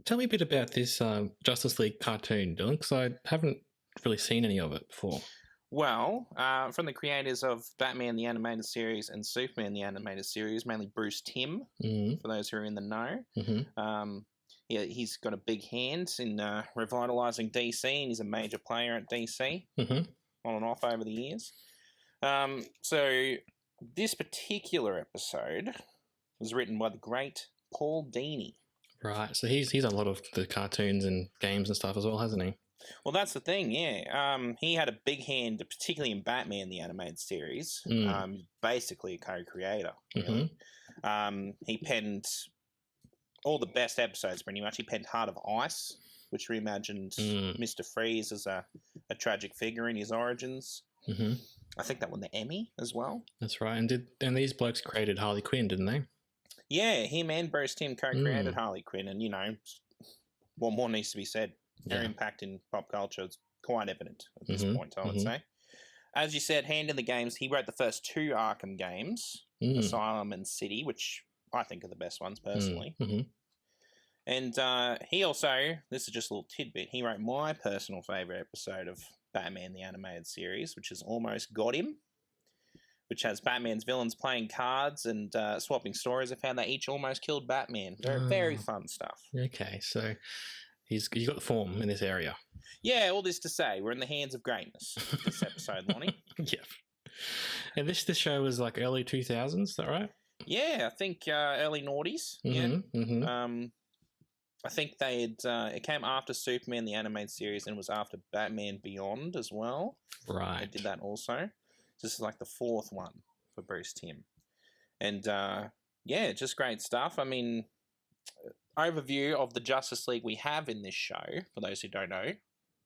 tell me a bit about this Justice League cartoon, Dylan, because I haven't really seen any of it before. Well, from the creators of Batman the Animated Series and Superman the Animated Series, mainly Bruce Timm, for those who are in the know. Yeah, he's got a big hand in revitalising DC, and he's a major player at DC, on and off over the years. So this particular episode was written by the great Paul Dini. Right, so he's done a lot of the cartoons and games and stuff as well, hasn't he? Well, that's the thing, yeah. He had a big hand, particularly in Batman the Animated Series. Basically a co-creator. Really. He penned all the best episodes, pretty much. He penned Heart of Ice, which reimagined Mr. Freeze as a tragic figure in his origins. I think that won the Emmy as well. That's right. And these blokes created Harley Quinn, didn't they? Yeah, him and Bruce Timm co-created Harley Quinn, and what more needs to be said? Their impact in pop culture is quite evident at this point, I would say. As you said, hand in the games, he wrote the first 2 Arkham games, Asylum and City, which I think are the best ones personally. And he also, this is just a little tidbit, he wrote my personal favourite episode of Batman the Animated Series, which is Almost Got Him, which has Batman's villains playing cards and swapping stories of how they each almost killed Batman. Very fun stuff. Okay, so he's got the form in this area. Yeah, all this to say, we're in the hands of greatness this episode, Lonnie. Yeah. And this show was like early 2000s, is that right? Yeah, I think early noughties. I think they had, it came after Superman the Animated Series and it was after Batman Beyond as well. Right. They did that also. This is like the 4th one for Bruce Timm. And yeah, just great stuff. I mean, overview of the Justice League we have in this show, for those who don't know.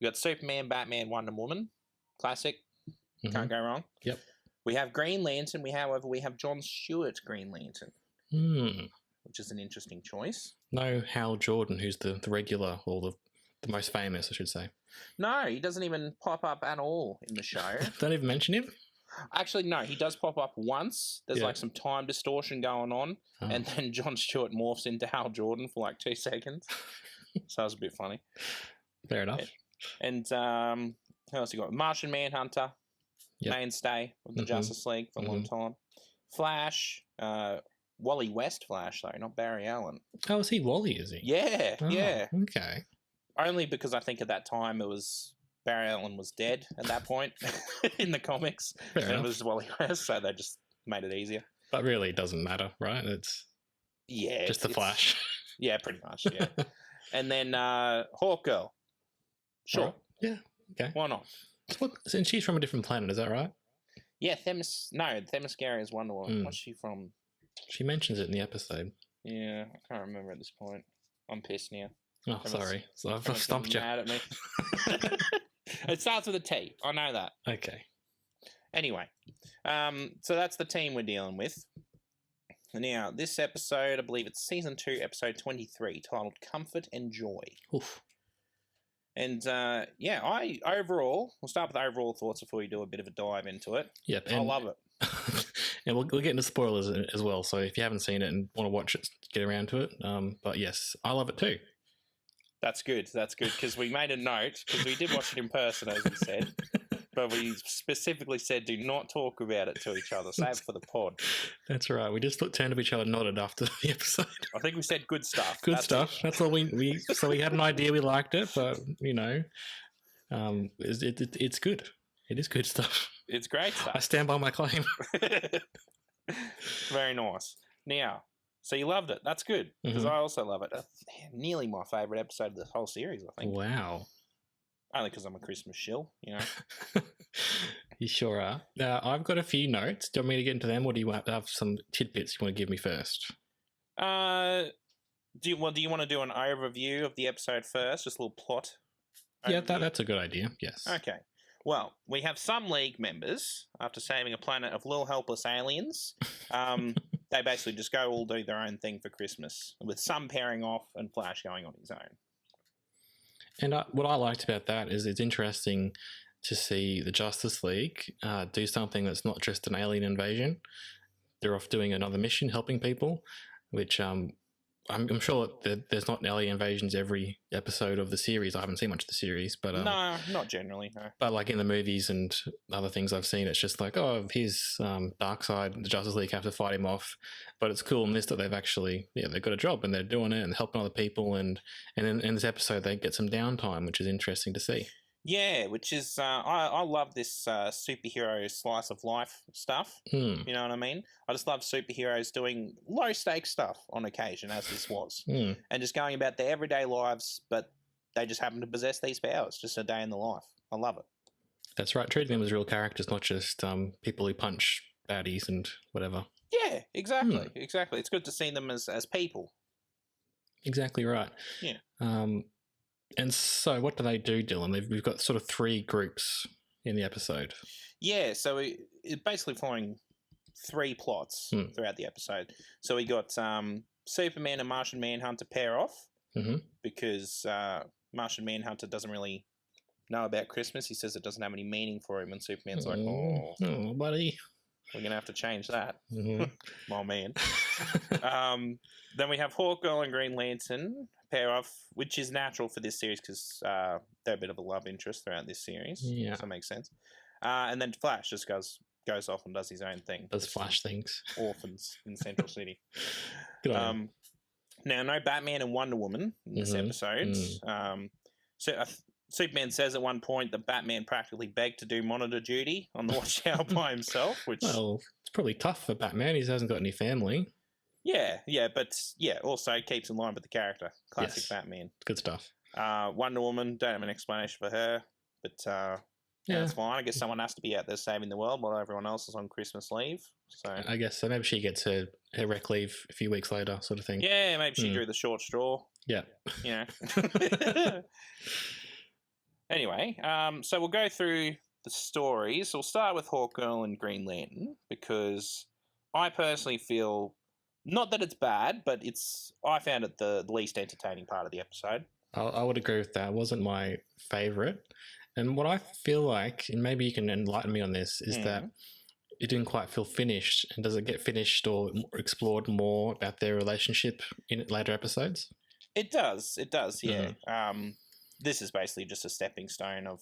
We've got Superman, Batman, Wonder Woman. Classic. Can't go wrong. Yep. We have Green Lantern. However, we have John Stewart Green Lantern. Which is an interesting choice. No Hal Jordan, who's the regular, or the most famous, I should say. No, he doesn't even pop up at all in the show. Don't even mention him? Actually, no, he does pop up once. There's like some time distortion going on, and then John Stewart morphs into Hal Jordan for like 2 seconds. So that was a bit funny. Fair enough. And who else you got? Martian Manhunter, mainstay of the Justice League for a long time. Flash, Wally West Flash, though, not Barry Allen. Oh, is he Wally, is he? Yeah, yeah. Okay. Only because I think at that time Barry Allen was dead at that point in the comics. Fair enough. It was Wally West, so they just made it easier. But really, it doesn't matter, right? It's just the Flash. Yeah, pretty much, yeah. And then Hawkgirl. Sure. Right. Yeah, okay. Why not? And she's from a different planet, is that right? Yeah, Themyscira is Wonder Woman. What's she from? She mentions it in the episode. Yeah, I can't remember at this point. I'm pissed now. Oh, sorry. So I've stumped you. Mad at me. It starts with a T. I know that. Okay. Anyway, so that's the team we're dealing with. Now, this episode, I believe it's Season 2, Episode 23, titled Comfort and Joy. Oof. And, yeah, we'll start with the overall thoughts before we do a bit of a dive into it. Yep. I love it. And we'll get into spoilers as well, so if you haven't seen it and want to watch it, get around to it. But yes, I love it too. That's good, because we made a note, because we did watch it in person, as we said, but we specifically said do not talk about it to each other, save it for the pod. That's right, we just turned to each other and nodded after the episode. I think we said good stuff. That's all so we had an idea we liked it, but, it's good. It is good stuff. It's great stuff. I stand by my claim. Very nice. Now, so you loved it. That's good, because I also love it. Nearly my favourite episode of the whole series, I think. Wow. Only because I'm a Christmas shill, You sure are. Now, I've got a few notes. Do you want me to get into them, or do you have some tidbits you want to give me first? Do you want to do an overview of the episode first? Just a little plot? Yeah, that's a good idea, yes. Okay. Well, we have some League members, after saving a planet of little helpless aliens, they basically just go all do their own thing for Christmas, with some pairing off and Flash going on his own. And what I liked about that is it's interesting to see the Justice League do something that's not just an alien invasion. They're off doing another mission, helping people, which I'm sure that there's not alien invasions every episode of the series. I haven't seen much of the series, but no, not generally. No. But like in the movies and other things I've seen, it's just like, oh, here's Darkseid, the Justice League have to fight him off. But it's cool in this that they've actually, they've got a job and they're doing it and helping other people. And in this episode, they get some downtime, which is interesting to see. Yeah, which is I love this superhero slice of life stuff. You know what I mean? I just love superheroes doing low stakes stuff on occasion, as this was, and just going about their everyday lives, but they just happen to possess these powers. Just a day in the life. I love it. That's right. Treating them as real characters, not just people who punch baddies and whatever. Yeah, exactly. Exactly. It's good to see them as people. Exactly right. Yeah. And so what do they do, Dylan? We've got sort of 3 groups in the episode. Yeah, so it's basically following 3 plots throughout the episode. So we got Superman and Martian Manhunter pair off because Martian Manhunter doesn't really know about Christmas. He says it doesn't have any meaning for him, and Superman's like, oh, buddy. We're going to have to change that. My man. Then we have Hawkgirl and Green Lantern pair off, which is natural for this series because they're a bit of a love interest throughout this series. Yeah. So that makes sense. And then Flash just goes off and does his own thing. Does Flash things. Orphans in Central City. Good on now, no Batman and Wonder Woman in this episode. Superman says at one point that Batman practically begged to do monitor duty on the watchtower by himself, which... Well, it's probably tough for Batman. He hasn't got any family. Yeah, but also keeps in line with the character. Classic Batman. Good stuff. Wonder Woman, don't have an explanation for her, but that's fine. I guess someone has to be out there saving the world while everyone else is on Christmas leave. So I guess so. Maybe she gets her rec leave a few weeks later, sort of thing. Yeah, maybe she drew the short straw. Yeah. You know. Anyway, so we'll go through the stories. We'll start with Hawkgirl and Green Lantern because I personally feel, not that it's bad, but I found it the least entertaining part of the episode. I would agree with that. It wasn't my favourite. And what I feel like, and maybe you can enlighten me on this, is that it didn't quite feel finished. And does it get finished or explored more about their relationship in later episodes? It does, yeah. This is basically just a stepping stone of,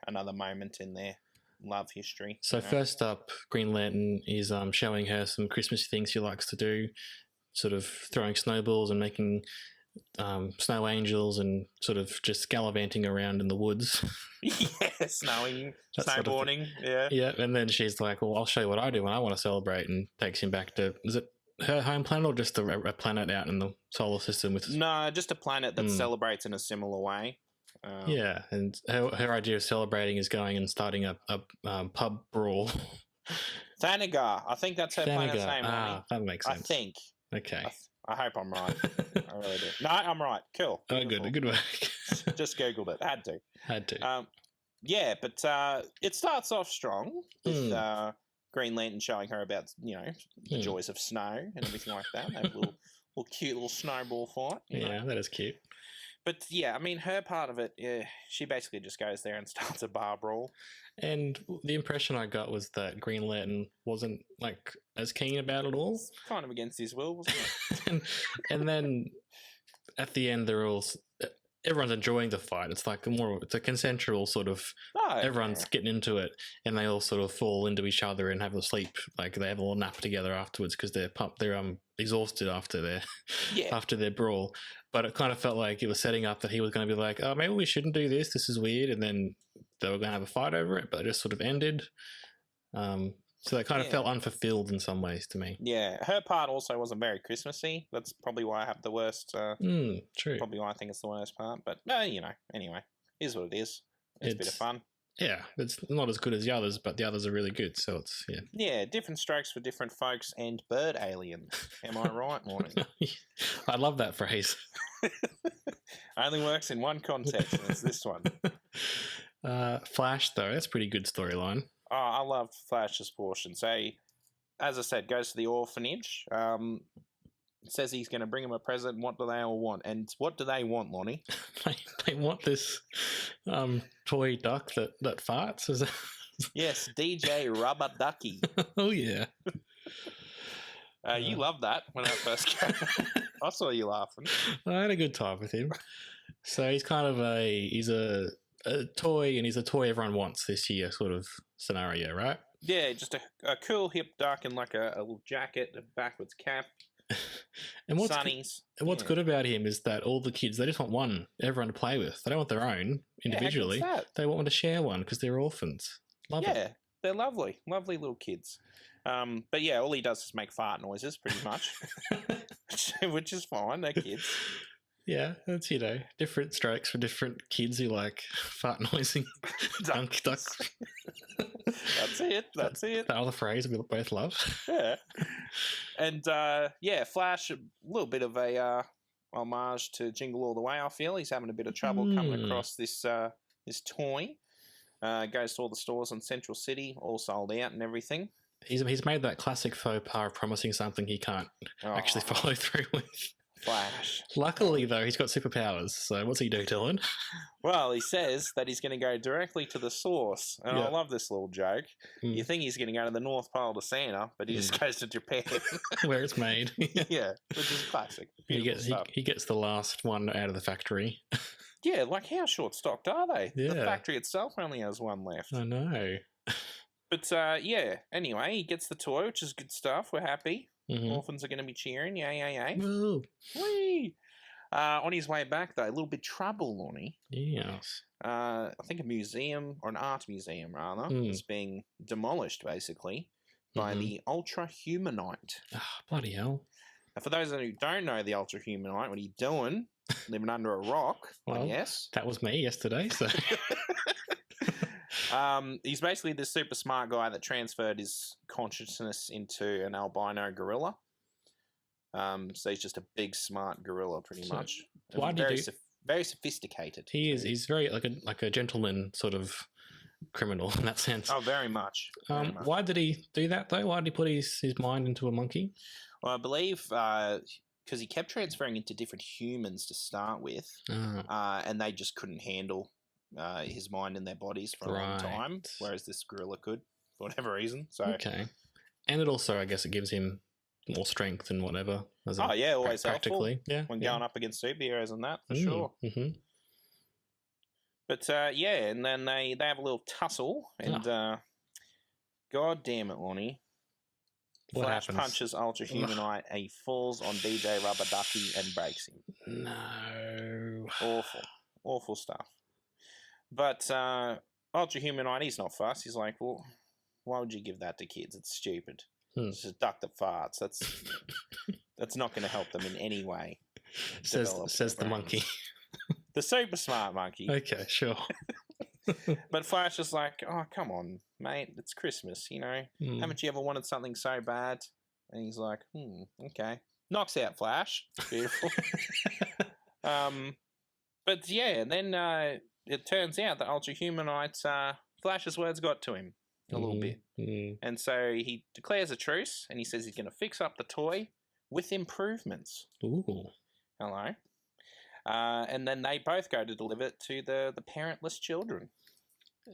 another moment in their love history. So first up, Green Lantern is showing her some Christmas things she likes to do, sort of throwing snowballs and making snow angels and sort of just gallivanting around in the woods. Snowboarding, sort of Yeah, and then she's like, well, I'll show you what I do when I want to celebrate, and takes him back to, is it her home planet or just a planet out in the solar system? No, just a planet that celebrates in a similar way. And her idea of celebrating is going and starting a pub brawl. Thanagar, I think that's her planet's name. That makes sense. I think. Okay. I hope I'm right. I really do. No, I'm right. Cool. Beautiful. Good work. Just Googled it. Had to. Yeah, but it starts off strong with Green Lantern showing her about, the joys of snow and everything like that. They have a little cute little snowball fight. Yeah, that is cute. But yeah, I mean, her part of it, she basically just goes there and starts a bar brawl. And the impression I got was that Green Lantern wasn't like as keen about it all. It's kind of against his will, wasn't it? and then at the end, everyone's enjoying the fight. It's like it's a consensual sort of. Everyone's getting into it, and they all sort of fall into each other and have a sleep. Like they have a little nap together afterwards because they're exhausted after their brawl. But it kind of felt like it was setting up that he was going to be like, oh, maybe we shouldn't do this. This is weird. And then they were going to have a fight over it, but it just sort of ended. So that kind of felt unfulfilled in some ways to me. Yeah. Her part also wasn't very Christmassy. That's probably why I have the worst. True. Probably why I think it's the worst part. But, anyway, is what it is. It's a bit of fun. Yeah, it's not as good as the others, but the others are really good, so it's, Yeah, different strokes for different folks and bird aliens. Am I right, Lonnie? I love that phrase. Only works in one context, and it's this one. Flash, though, that's a pretty good storyline. Oh, I love Flash's portion. So, as I said, goes to the orphanage. Says he's going to bring him a present. What do they all want? And what do they want, Lonnie? they want this toy duck that farts. Yes, DJ Rubber Ducky. Oh yeah. You loved that when I first came. I saw you laughing. I had a good time with him. So he's kind of he's a toy, and he's a toy everyone wants this year sort of scenario, right? Yeah, just a cool hip duck and like a little jacket, a backwards cap. And Sunnies. What's good about him is that all the kids, they just want everyone to play with. They don't want their own individually. Yeah, they want to share one because they're orphans. Love it. Yeah, they're lovely. Lovely little kids. But yeah, all he does is make fart noises pretty much, which is fine. They're kids. Yeah, that's, different strokes for different kids who like fart noising. Dunk ducks. That's it. That other phrase we both love. Yeah. And Flash, a little bit of a homage to Jingle All the Way, I feel. He's having a bit of trouble coming across this toy. Goes to all the stores in Central City, all sold out and everything. He's made that classic faux pas of promising something he can't actually follow through with. Flash. Luckily, though, he's got superpowers. So what's he do, Dylan? Well, he says that he's going to go directly to the source. And I love this little joke. You think he's going to go to the North Pole to Santa, but he just goes to Japan. Where it's made. Yeah, which is classic. He gets the last one out of the factory. Yeah, like how short-stocked are they? Yeah. The factory itself only has one left. I know. But, anyway, he gets the toy, which is good stuff. We're happy. Mm-hmm. Orphans are going to be cheering. Yay. Woo. Whee! On his way back, though, a little bit trouble, Lonnie. Yes. I think a museum, or an art museum, rather, is being demolished, basically, by the Ultra-Humanite. Oh, bloody hell. Now, for those who don't know the Ultra-Humanite, what are you doing? Living under a rock, well, I guess. That was me yesterday, so... He's basically this super smart guy that transferred his consciousness into an albino gorilla. So he's just a big, smart gorilla, pretty much. Very sophisticated. He is. He's very like a gentleman sort of criminal in that sense. Oh, very much. Why did he do that though? Why did he put his mind into a monkey? Well, I believe because he kept transferring into different humans to start with, and they just couldn't handle his mind in their bodies for a long time, whereas this gorilla could, for whatever reason. So okay, and it also, I guess, it gives him more strength and whatever. Always practically, helpful. Yeah, when going up against superheroes and that, for sure. Mm-hmm. But and then they have a little tussle, and God damn it, Lonnie. Flash punches Ultra-Humanite and he falls on DJ Rubber Ducky and breaks him. No. Awful stuff. But Ultra-Humanite, he's not fussed. He's like, well, why would you give that to kids? It's stupid. It's just duck that farts. That's not going to help them in any way. Says the monkey. The super smart monkey. Okay, sure. But Flash is like, oh, come on, mate. It's Christmas, Haven't you ever wanted something so bad? And he's like, okay. Knocks out Flash. Beautiful. But yeah, then it turns out that Ultra-Humanite, Flash's words got to him a little bit. And so he declares a truce, and he says he's going to fix up the toy with improvements. Ooh. Hello. And then they both go to deliver it to the parentless children.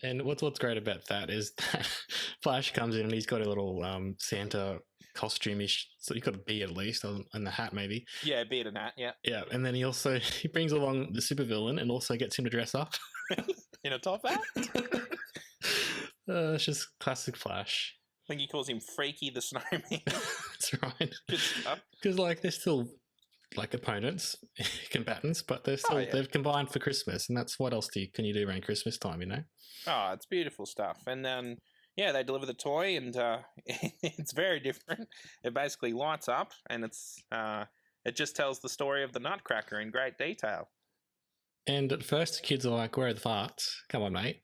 And what's great about that is that Flash comes in and he's got a little Santa costume-ish, so he's got a beard at least, and the hat maybe. Yeah, beard and hat, yeah. Yeah, and then he brings along the supervillain and also gets him to dress up. In a top hat? It's just classic Flash. I think he calls him Freaky the Snowman. That's right. Good stuff. Because they're still opponents, combatants, but they've combined for Christmas, and that's what else can you do around Christmas time, Oh, it's beautiful stuff. And then they deliver the toy, and it's very different. It basically lights up, and it just tells the story of the Nutcracker in great detail. And at first, the kids are like, "Where are the farts? Come on, mate!"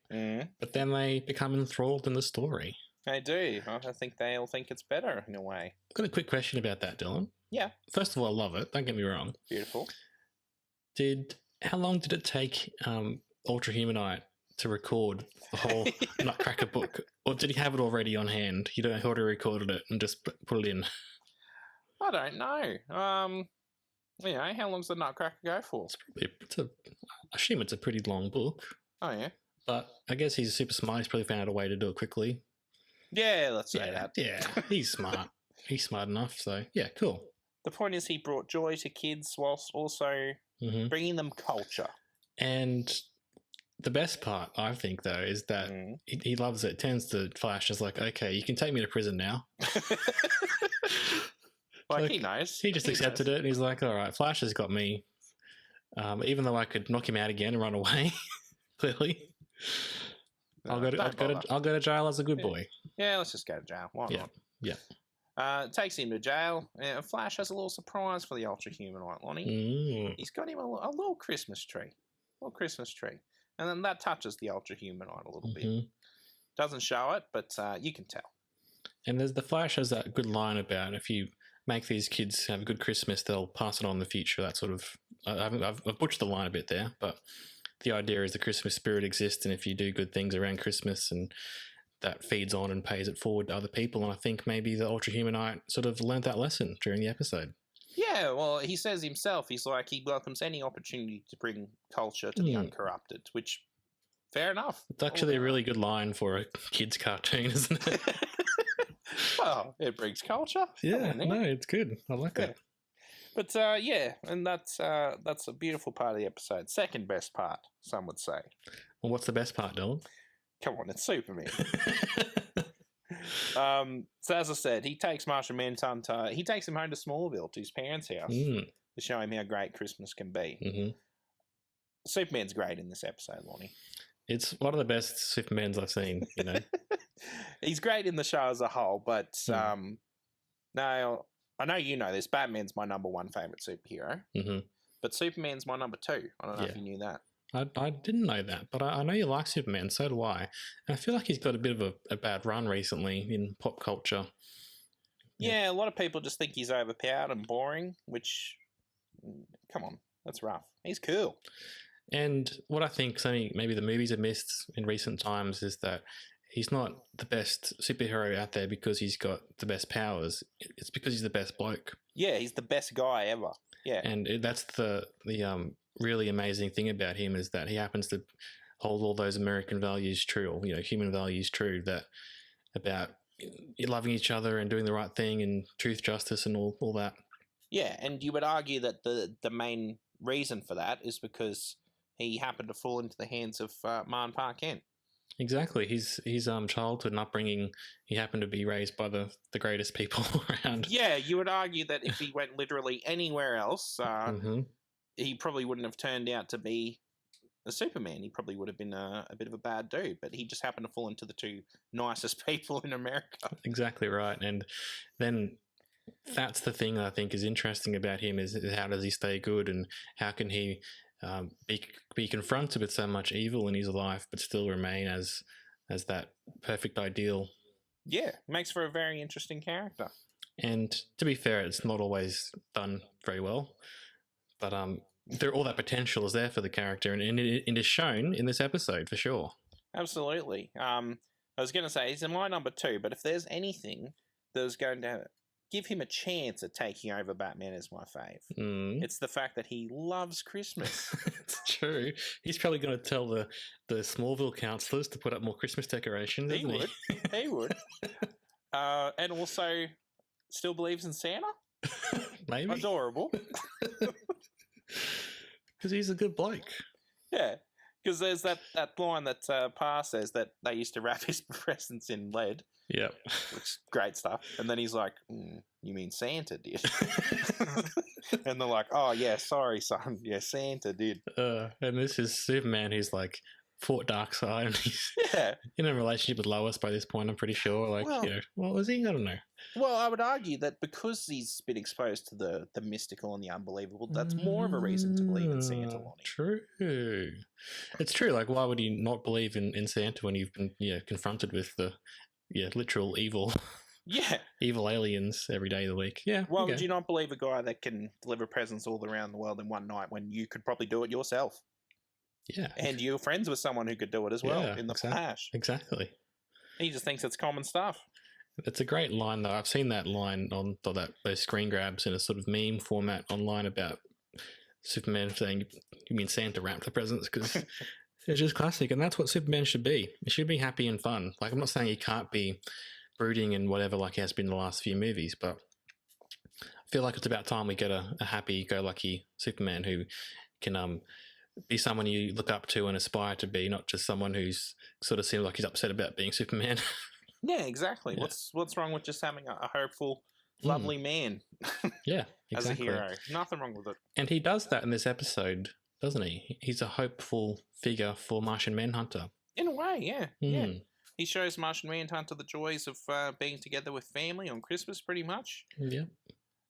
But then they become enthralled in the story. They do. I think they all think it's better in a way. I've got a quick question about that, Dylan. Yeah. First of all, I love it. Don't get me wrong. Beautiful. How long did it take Ultra-Humanite to record the whole Nutcracker book? Or did he have it already on hand? You don't know how to recorded it and just put it in? I don't know. How long's the Nutcracker go for? I assume it's a pretty long book. Oh, yeah. But I guess he's super smart. He's probably found out a way to do it quickly. Yeah, let's say that. Yeah, he's smart. He's smart enough, so yeah, cool. The point is he brought joy to kids whilst also bringing them culture. And the best part, I think, though, is that he loves it. Turns to Flash as like, okay, you can take me to prison now. Like, he knows. He just accepted it, and he's like, all right, Flash has got me. Even though I could knock him out again and run away, clearly. I'll go to jail as a good boy. Yeah, let's just go to jail. Why not? Yeah. Takes him to jail. Flash has a little surprise for the Ultra Humanite, Lonnie. He's got him a little Christmas tree. And then that touches the Ultra Humanite a little bit. Doesn't show it, but you can tell. And the Flash has that good line about if you make these kids have a good Christmas, they'll pass it on in the future. That sort of... I've butchered the line a bit there, but the idea is the Christmas spirit exists, and if you do good things around Christmas, and that feeds on and pays it forward to other people. And I think maybe the Ultra Humanite sort of learned that lesson during the episode. Yeah, well, he says himself, he's like, he welcomes any opportunity to bring culture to the uncorrupted, which, fair enough. It's actually a really good line for a kid's cartoon, isn't it? Well, it brings culture. Yeah, no, it's good. I like it. But, and that's a beautiful part of the episode. Second best part, some would say. Well, what's the best part, Dylan? Come on, it's Superman. So as I said, he takes Martian Manhunter. He takes him home to Smallville, to his parents' house, to show him how great Christmas can be. Superman's great in this episode, Lonnie. It's one of the best Supermans I've seen, you know. He's great in the show as a whole, but now I know you know this. Batman's my number one favourite superhero, but Superman's my number two. I don't know if you knew that. I didn't know that, but I know you like Superman, so do I. And I feel like he's got a bit of a bad run recently in pop culture. Yeah, a lot of people just think he's overpowered and boring, which, come on, that's rough. He's cool. And what I think maybe the movies have missed in recent times is that he's not the best superhero out there because he's got the best powers. It's because he's the best bloke. Yeah, he's the best guy ever. Yeah. And that's the really amazing thing about him is that he happens to hold all those American values true, or, you know, human values true, that about loving each other and doing the right thing and truth, justice and all that. Yeah, and you would argue that the main reason for that is because he happened to fall into the hands of Ma and Pa Kent. Exactly. His childhood and upbringing, he happened to be raised by the greatest people around. Yeah, you would argue that if he went literally anywhere else, he probably wouldn't have turned out to be a Superman. He probably would have been a bit of a bad dude, but he just happened to fall into the two nicest people in America. Exactly right. And then that's the thing I think is interesting about him is how does he stay good and how can he be confronted with so much evil in his life but still remain as that perfect ideal. Yeah, makes for a very interesting character. And to be fair, it's not always done very well, but all that potential is there for the character, and it is shown in this episode for sure. Absolutely. I was going to say he's in my number two, but if there's anything that was going to give him a chance at taking over Batman as my fave, it's the fact that he loves Christmas. It's true. He's probably going to tell the Smallville councillors to put up more Christmas decorations, isn't he? He would. And also still believes in Santa? Maybe. Adorable. Because he's a good bloke. Yeah. Because there's that line that Pa says that they used to wrap his presents in lead. Yep. Which is great stuff. And then he's like, you mean Santa did? And they're like, oh, yeah, sorry, son. Yeah, Santa did. And this is Superman who's like fought Darkseid, and he's in a relationship with Lois by this point, I'm pretty sure. Like, what was he? I don't know. Well, I would argue that because he's been exposed to the mystical and the unbelievable, that's more of a reason to believe in Santa, Lonnie. True. It's true. Like, why would he not believe in Santa when you've been confronted with the literal evil evil aliens every day of the week? Yeah. Why would you not believe a guy that can deliver presents all around the world in one night when you could probably do it yourself? Yeah. And you're friends with someone who could do it as well in the flash. Exactly. He just thinks it's common stuff. It's a great line, though. I've seen that line on those screen grabs in a sort of meme format online about Superman saying, you mean Santa wrapped the presents? Because it's just classic. And that's what Superman should be. He should be happy and fun. Like, I'm not saying he can't be brooding and whatever like he has been in the last few movies, but I feel like it's about time we get a happy-go-lucky Superman who can be someone you look up to and aspire to be, not just someone who's sort of seems like he's upset about being Superman. Yeah, exactly. Yeah. What's wrong with just having a hopeful, lovely man? Yeah, exactly. As a hero. Nothing wrong with it. And he does that in this episode, doesn't he? He's a hopeful figure for Martian Manhunter. In a way, yeah. Yeah. He shows Martian Manhunter the joys of being together with family on Christmas, pretty much. Yeah.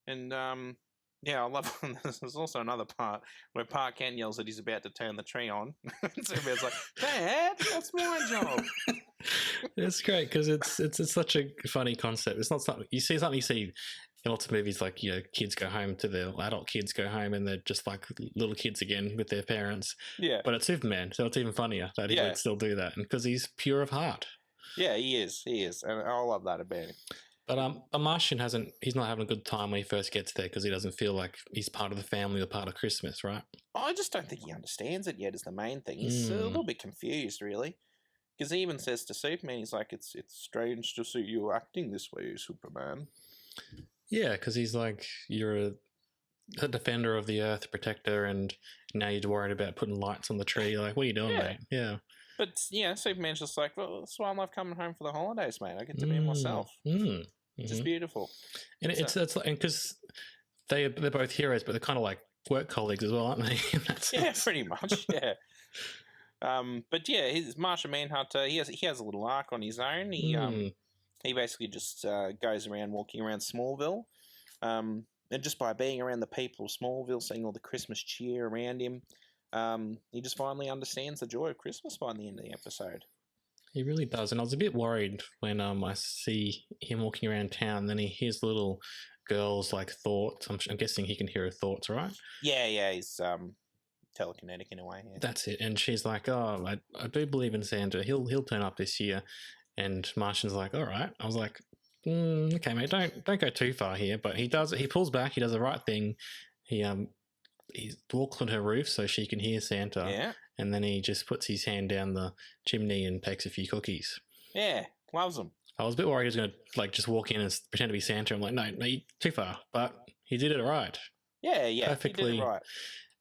And, yeah, I love there's also another part where Pa Kent yells that he's about to turn the tree on. So everybody's like, Dad, that's my job. It's great because it's such a funny concept. It's not something you see in lots of movies, like, you know, kids go home to their adult kids go home and they're just like little kids again with their parents. Yeah. But it's Superman, so it's even funnier that he would still do that, and because he's pure of heart. Yeah, he is, and I love that about him. But a Martian he's not having a good time when he first gets there because he doesn't feel like he's part of the family or part of Christmas, right? I just don't think he understands it yet is the main thing. He's a little bit confused, really. Because he even says to Superman, he's like, it's strange to see you acting this way, Superman. Yeah, because he's like, you're a defender of the Earth, protector, and now you're worried about putting lights on the tree. Like, what are you doing, mate? Yeah. But, yeah, Superman's just like, well, that's why I love coming home for the holidays, mate. I get to be myself. It's just beautiful. And it's because they're both heroes, but they're kind of like work colleagues as well, aren't they? Yeah, pretty much, yeah. But yeah, his Martian Manhunter, he has a little arc on his own. He basically just goes around walking around Smallville, and just by being around the people of Smallville, seeing all the Christmas cheer around him, he just finally understands the joy of Christmas by the end of the episode. He really does, and I was a bit worried when I see him walking around town. Then he hears little girls' like thoughts. I'm guessing he can hear her thoughts, right? Yeah, he's telekinetic in a way. Yeah. That's it. And she's like, "Oh, I do believe in Santa. He'll turn up this year." And Martian's like, "All right." I was like, "Okay, mate, don't go too far here." But he does. He pulls back. He does the right thing. He walks on her roof so she can hear Santa. Yeah. And then he just puts his hand down the chimney and takes a few cookies. Yeah, loves them. I was a bit worried he was going to like just walk in and pretend to be Santa. I'm like, no, too far. But he did it right. Yeah, perfectly. He did it right.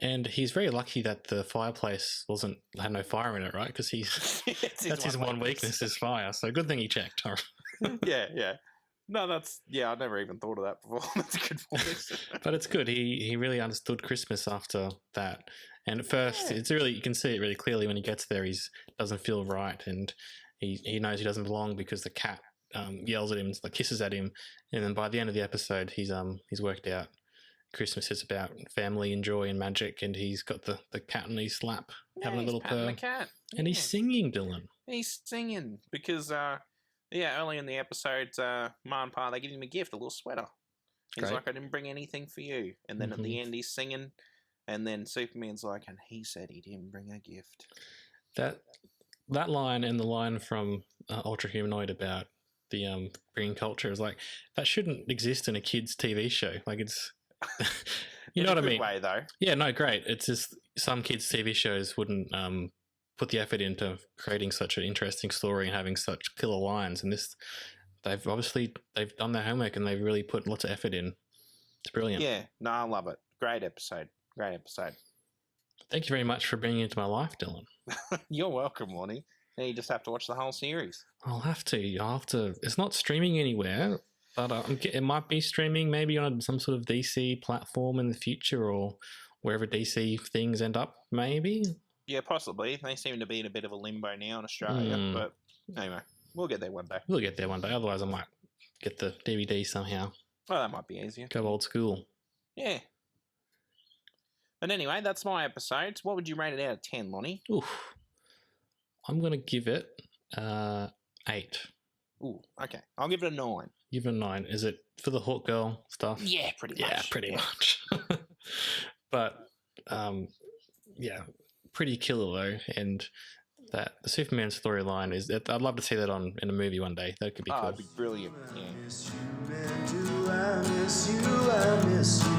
And he's very lucky that the fireplace had no fire in it, right? Because that's his one weakness is fire. So good thing he checked. Yeah. No, I never even thought of that before. That's a good point. But it's good. He really understood Christmas after that. And at first, it's really, you can see it really clearly when he gets there. He doesn't feel right, and he knows he doesn't belong because the cat yells at him, like kisses at him, and then by the end of the episode, he's worked out Christmas is about family and joy and magic, and he's got the cat on his lap having a little purr. The cat. And he's singing, Dylan. He's singing because early in the episode, Ma and Pa, they give him a gift, a little sweater. He's like, I didn't bring anything for you. And then at the end, he's singing. And then Superman's like, and he said he didn't bring a gift. That line and the line from Ultra Humanoid about the green culture is like, that shouldn't exist in a kid's TV show. Like, it's... you know what I mean? Way, though. Yeah, no, great. It's just some kids' TV shows wouldn't... put the effort into creating such an interesting story and having such killer lines, and they've done their homework and they've really put lots of effort in. It's brilliant. Yeah, no, I love it. Great episode. Thank you very much for bringing it into my life, Dylan. You're welcome, Lonnie. Now you just have to watch the whole series. I'll have to. It's not streaming anywhere, but it might be streaming maybe on some sort of DC platform in the future, or wherever DC things end up, maybe. Yeah, possibly. They seem to be in a bit of a limbo now in Australia, but anyway, we'll get there one day. Otherwise, I might get the DVD somehow. Well, that might be easier. Go old school. Yeah. But anyway, that's my episode. What would you rate it out of 10, Lonnie? Oof. I'm going to give it 8. Ooh, okay. I'll give it a 9. Give it a 9. Is it for the Hawk Girl stuff? Yeah, pretty much. Yeah, pretty much. But, yeah, pretty killer though, and that the Superman storyline is. I'd love to see that in a movie one day. That could be cool. It'd be brilliant. Yeah. I miss you, I miss you, I miss you.